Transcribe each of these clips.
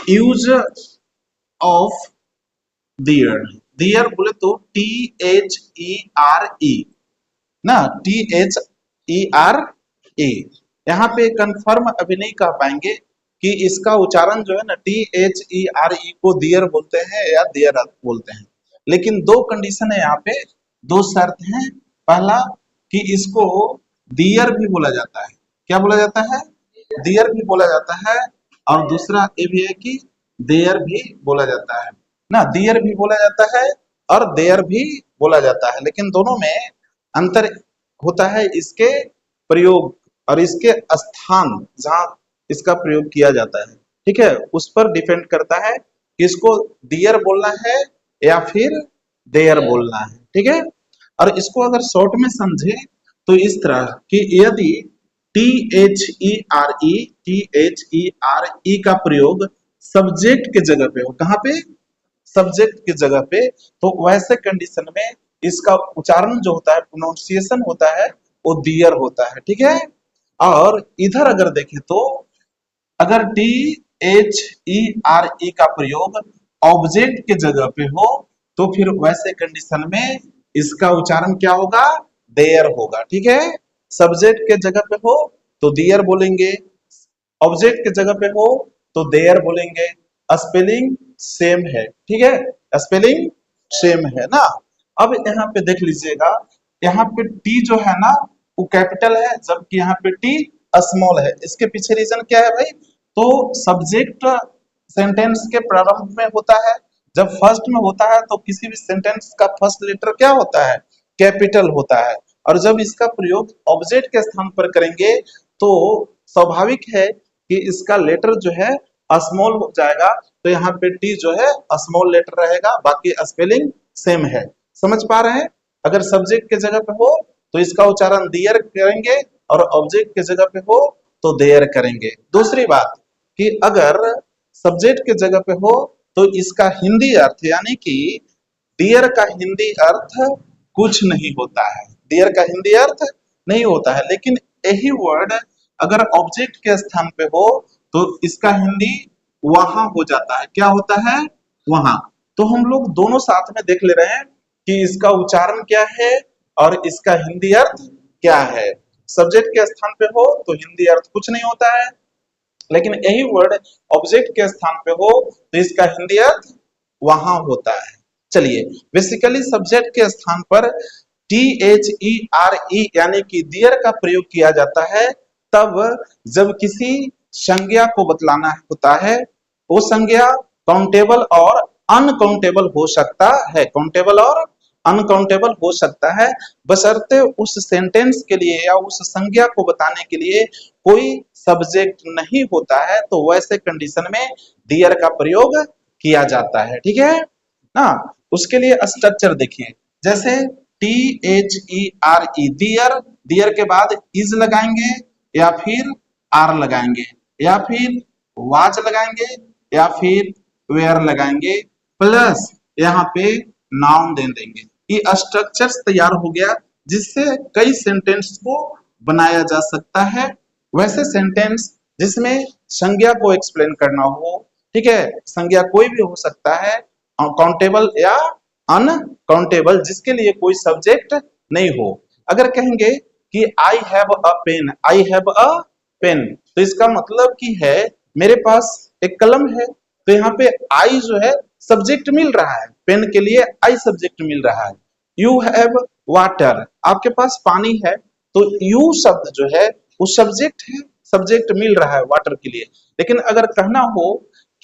Use of their. दियर बोले तो THERE ना, THERE। यहाँ पे कंफर्म अभी नहीं कह पाएंगे कि इसका उच्चारण जो है ना THERE को दियर बोलते हैं या दियर बोलते हैं, लेकिन दो कंडीशन है यहाँ पे, दो शर्त हैं। पहला कि इसको दियर भी बोला जाता है, क्या बोला जाता है, दियर भी बोला जाता है, और दूसरा ये भी है कि देयर भी बोला जाता है ना, दियर भी बोला जाता है और देयर भी बोला जाता है, लेकिन दोनों में अंतर होता है इसके प्रयोग और इसके स्थान जहां इसका प्रयोग किया जाता है। ठीक है, उस पर डिपेंड करता है कि इसको डियर बोलना है या फिर देयर बोलना है। ठीक है, और इसको अगर शॉर्ट में समझे तो इस तरह कि यदि THERE का प्रयोग सब्जेक्ट के जगह पे हो, कहाँ पे, सब्जेक्ट की जगह पे, तो वैसे कंडीशन में इसका उच्चारण जो होता है, प्रोनाउंसिएशन होता है, वो दियर होता है। ठीक है, और इधर अगर देखें तो अगर THERE का प्रयोग ऑब्जेक्ट के जगह पे हो तो फिर वैसे कंडीशन में इसका उच्चारण क्या होगा, देयर होगा। ठीक है, सब्जेक्ट के जगह पे हो तो दियर बोलेंगे, ऑब्जेक्ट के जगह पे हो तो देयर बोलेंगे। स्पेलिंग सेम है। ठीक है, स्पेलिंग सेम है ना। अब यहाँ पे देख लीजिएगा, यहाँ पे टी जो है ना वो कैपिटल है, जबकि यहाँ पे टी स्मॉल है। इसके पीछे रीजन क्या है भाई, तो सब्जेक्ट सेंटेंस के प्रारंभ में होता है, जब फर्स्ट में होता है तो किसी भी सेंटेंस का फर्स्ट लेटर क्या होता है, कैपिटल होता है, और जब इसका प्रयोग ऑब्जेक्ट के स्थान पर करेंगे तो स्वाभाविक है कि इसका लेटर जो है स्मॉल हो जाएगा, तो यहाँ पे टी जो है स्मॉल लेटर रहेगा, बाकी स्पेलिंग सेम है। समझ पा रहे हैं, अगर सब्जेक्ट के जगह पे हो तो इसका उच्चारण दियर करेंगे और ऑब्जेक्ट के जगह पे हो तो देयर करेंगे। दूसरी बात कि अगर सब्जेक्ट के जगह पे हो तो इसका हिंदी अर्थ यानी कि डियर का हिंदी अर्थ कुछ नहीं होता है, डियर का हिंदी अर्थ नहीं होता है, लेकिन यही वर्ड अगर ऑब्जेक्ट के स्थान पे हो तो इसका हिंदी वहां हो जाता है, क्या होता है, वहां। तो हम लोग दोनों साथ में देख ले रहे हैं कि इसका उच्चारण क्या है और इसका हिंदी अर्थ क्या है। सब्जेक्ट के स्थान पे हो तो हिंदी अर्थ कुछ नहीं होता है, लेकिन यही वर्ड ऑब्जेक्ट के स्थान पे हो तो इसका हिंदी अर्थ वहां होता है। चलिए, बेसिकली सब्जेक्ट के स्थान पर THERE यानी कि दियर का प्रयोग किया जाता है तब जब किसी संज्ञा को बतलाना होता है। वो संज्ञा काउंटेबल और अनकाउंटेबल हो सकता है, काउंटेबल और अनकाउंटेबल हो सकता है, बशर्ते उस सेंटेंस के लिए या उस संज्ञा को बताने के लिए कोई सब्जेक्ट नहीं होता है, तो वैसे कंडीशन में दियर का प्रयोग किया जाता है। ठीक है ना, उसके लिए स्ट्रक्चर देखिए, जैसे THERE दियर, दियर के बाद इज लगाएंगे या फिर आर लगाएंगे या फिर वाज लगाएंगे या फिर वेयर लगाएंगे, प्लस यहाँ पे नाउन दे देंगे। ये स्ट्रक्चर्स तैयार हो गया जिससे कई सेंटेंस को बनाया जा सकता है। वैसे सेंटेंस जिसमें संज्ञा को एक्सप्लेन करना हो, ठीक है, संज्ञा कोई भी हो सकता है, काउंटेबल या अनकाउंटेबल, जिसके लिए कोई सब्जेक्ट नहीं हो। अगर कहेंगे कि I have a pen, I have a pen, तो इसका मतलब की है मेरे पास एक कलम है, तो यहाँ पे आई जो है सब्जेक्ट मिल रहा है, पेन के लिए आई सब्जेक्ट मिल रहा है। यू हैव वाटर, आपके पास पानी है, तो यू शब्द जो है वो सब्जेक्ट है, सब्जेक्ट मिल रहा है वाटर के लिए। लेकिन अगर कहना हो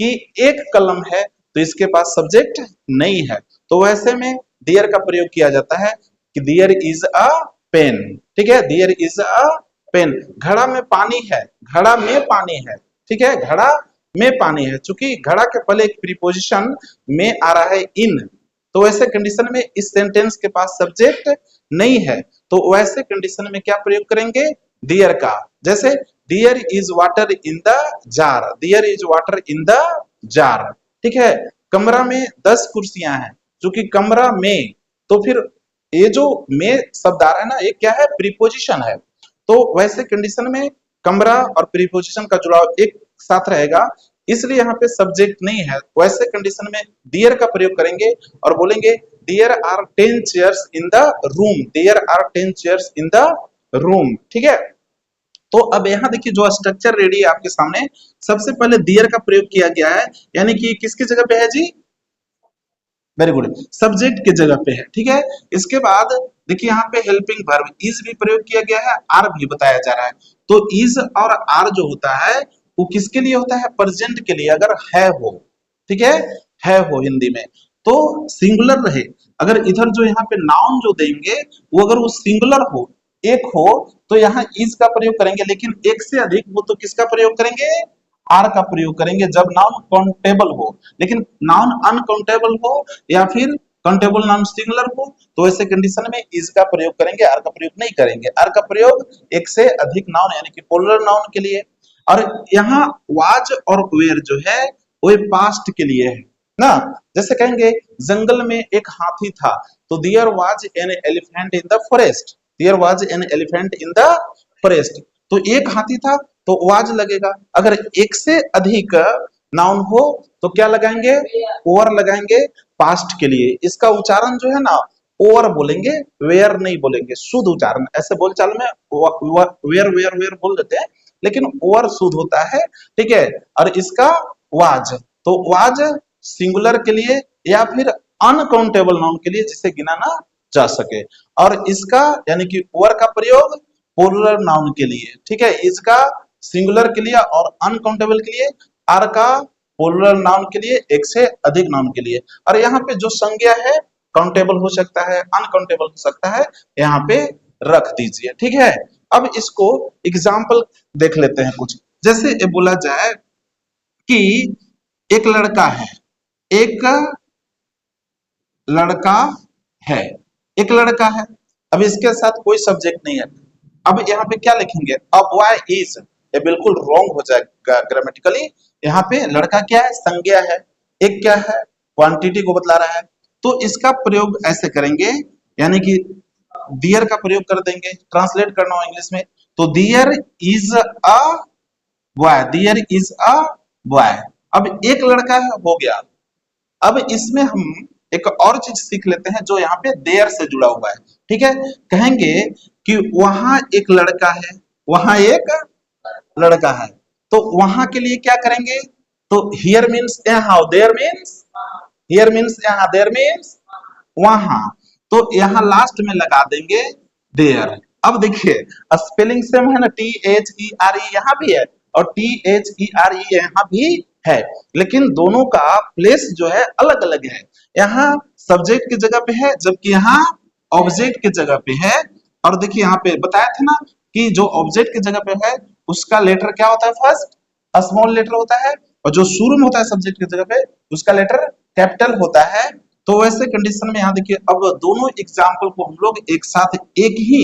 कि एक कलम है तो इसके पास सब्जेक्ट नहीं है, तो वैसे में डियर का प्रयोग किया जाता है कि डियर इज अ पेन। ठीक है, डियर इज अ पेन। घड़ा में पानी है, घड़ा में पानी है, ठीक है, घड़ा में पानी है, चूंकि घड़ा के पहले एक प्रीपोजिशन में आ रहा है इन, तो वैसे कंडीशन में इस सेंटेंस के पास सब्जेक्ट नहीं है, तो वैसे कंडीशन में क्या प्रयोग करेंगे, डियर का। जैसे there is water in the jar, there is water in the jar. ठीक है, कमरा में 10 कुर्सियां हैं, चूंकि कमरा में, तो फिर ये जो में शब्द आ रहा है ना, ये क्या है, प्रीपोजिशन है, तो वैसे कंडीशन में कमरा और प्रीपोजिशन का जुड़ाव एक साथ रहेगा, इसलिए यहाँ पे सब्जेक्ट नहीं है। वैसे कंडीशन में डियर का प्रयोग करेंगे और बोलेंगे there are 10 chairs in the room, there are 10 chairs in the room. ठीक है, तो अब यहाँ देखिए जो स्ट्रक्चर रेडी है आपके सामने, सबसे पहले देयर का प्रयोग किया गया है, यानी कि किसकी जगह पे है जी, वेरी गुड, सब्जेक्ट की जगह पे है। ठीक है, इसके बाद देखिए यहाँ पे हेल्पिंग वर्ब इज भी प्रयोग किया गया है, आर भी बताया जा रहा है। तो इज और आर जो होता है वो किसके लिए होता है, प्रेजेंट के लिए, अगर है हो। ठीक है हो हिंदी में तो सिंगुलर रहे। अगर इधर जो यहाँ पे नाउन जो देंगे वो अगर वो सिंगुलर हो, एक हो, तो यहाँ इज का प्रयोग करेंगे, लेकिन एक से अधिक हो तो किसका प्रयोग करेंगे, आर का प्रयोग करेंगे जब नाउन काउंटेबल हो। लेकिन नाउन अनकाउंटेबल हो या फिर काउंटेबल नाउन सिंगुलर हो तो ऐसे कंडीशन में इज का प्रयोग करेंगे, आर का प्रयोग नहीं करेंगे। आर का प्रयोग एक से अधिक नाउन यानी कि प्लुरल नाउन के लिए। और यहाँ वाज और वेयर जो है वो पास्ट के लिए है ना। जैसे कहेंगे जंगल में एक हाथी था, तो there was an elephant in the forest, there was an elephant in the forest. तो एक हाथी था तो वाज लगेगा। अगर एक से अधिक नाउन हो तो क्या लगाएंगे, ओवर लगाएंगे पास्ट के लिए। इसका उच्चारण जो है ना ओवर बोलेंगे, वेयर नहीं बोलेंगे, शुद्ध उच्चारण। ऐसे बोलचाल में वेयर वेयर वेयर बोल देते हैं, लेकिन ओवर शुद्ध होता है। ठीक है, और इसका वाज, तो वाज सिंगुलर के लिए या फिर अनकाउंटेबल नाउन के लिए जिसे गिना ना जा सके। और इसका यानी कि ओवर का प्रयोग प्लुरल नाउन के लिए। ठीक है, इसका सिंगुलर के लिए और अनकाउंटेबल के लिए, आर का प्लुरल नाउन के लिए, एक से अधिक नाउन के लिए। और यहाँ पे जो संज्ञा है काउंटेबल हो सकता है, अनकाउंटेबल हो सकता है, यहाँ पे रख दीजिए। ठीक है, अब इसको एग्जाम्पल देख लेते हैं कुछ। जैसे ये बोला जाए कि एक लड़का है, एक लड़का है, एक लड़का है। अब इसके साथ कोई सब्जेक्ट नहीं है। अब यहाँ पे क्या लिखेंगे, अब वाई इज, ये बिल्कुल रॉन्ग हो जाएगा ग्रामेटिकली। यहाँ पे लड़का क्या है, संज्ञा है, एक क्या है, क्वांटिटी को बतला रहा है। तो इसका प्रयोग ऐसे करेंगे, यानी कि दियर का प्रयोग कर देंगे। ट्रांसलेट करना हो इंग्लिश में तो दियर is a boy, their is a boy. अब एक लड़का है, हो गया। अब इसमें हम एक और चीज सीख लेते हैं जो यहाँ पे देयर से जुड़ा हुआ है। ठीक है, कहेंगे कि वहां एक लड़का है, वहां एक लड़का है, तो वहां के लिए क्या करेंगे, तो हियर मीन्स यहाँ, देयर मीन्स हियर मीन्स यहाँ, देयर मीन्स वहां। तो यहाँ लास्ट में लगा देंगे देयर। अब देखिए स्पेलिंग सेम है ना, THERE यहाँ भी है और THERE यहाँ भी है, लेकिन दोनों का प्लेस जो है अलग अलग है। यहाँ सब्जेक्ट की जगह पे है जबकि यहाँ ऑब्जेक्ट की जगह पे है। और देखिए यहाँ पे बताया था ना कि जो ऑब्जेक्ट की जगह पे है उसका लेटर क्या होता है, फर्स्ट स्मॉल लेटर होता है, और जो शुरू में होता है सब्जेक्ट की जगह पे उसका लेटर कैपिटल होता है। तो वैसे कंडीशन में यहाँ देखिए अब दोनों एग्जाम्पल को हम लोग एक साथ एक ही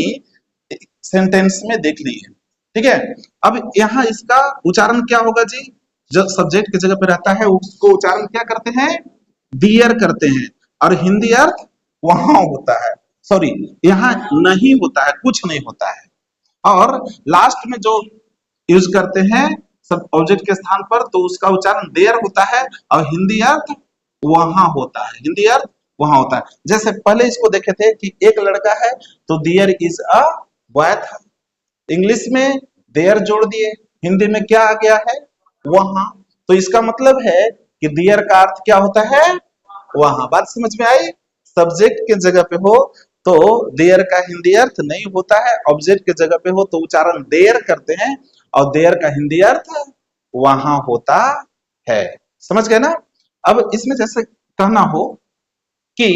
सेंटेंस में देख लिए। ठीक है, अब यहाँ इसका उच्चारण क्या होगा जी, जो सब्जेक्ट की जगह पे रहता है उसको उच्चारण क्या करते हैं, दियर करते हैं, और हिंदी अर्थ वहां होता है, सॉरी यहाँ नहीं होता है, कुछ नहीं होता है। और लास्ट में जो यूज करते हैं सब ऑब्जेक्ट के स्थान पर तो उसका उच्चारण देयर होता है और हिंदी अर्थ वहां होता है, हिंदी अर्थ वहां होता है। जैसे पहले इसको देखे थे कि एक लड़का है तो देयर इज अ बॉय था, इंग्लिश में देयर जोड़ दिए, हिंदी में क्या आ गया है, वहां। तो इसका मतलब है कि देयर का अर्थ क्या होता है, वहां। बात समझ में आई, सब्जेक्ट के जगह पे हो तो देयर का हिंदी अर्थ नहीं होता है, ऑब्जेक्ट के जगह पे हो तो उच्चारण देयर करते हैं और देयर का हिंदी अर्थ वहां होता है। समझ गए ना। अब इसमें जैसे कहना हो कि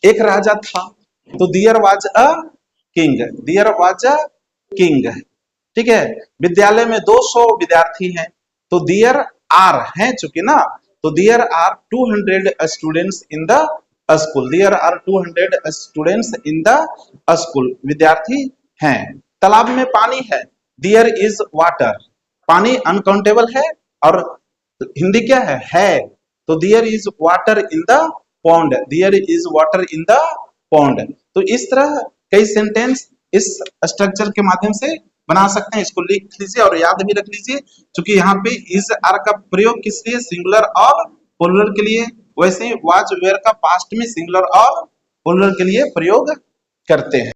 एक राजा था तो there was a king, there was a king. ठीक है, विद्यालय में 200 विद्यार्थी हैं तो देयर आर हैं चूंकि ना, तो there are 200 students in the school, there are 200 students in the school, विद्यार्थी हैं। तालाब में पानी है, देयर इज वाटर, पानी अनकाउंटेबल है और हिंदी क्या है, तो there is water in the pond, there is water in the pond. तो इस तरह कई सेंटेंस इस स्ट्रक्चर के माध्यम से बना सकते हैं। इसको लिख लीजिए और याद भी रख लीजिए, क्योंकि यहाँ पे इज आर का प्रयोग किस लिए, सिंगुलर और प्लुरल के लिए। वैसे ही वाज वेयर का पास्ट में सिंगुलर और प्लुरल के लिए प्रयोग करते हैं।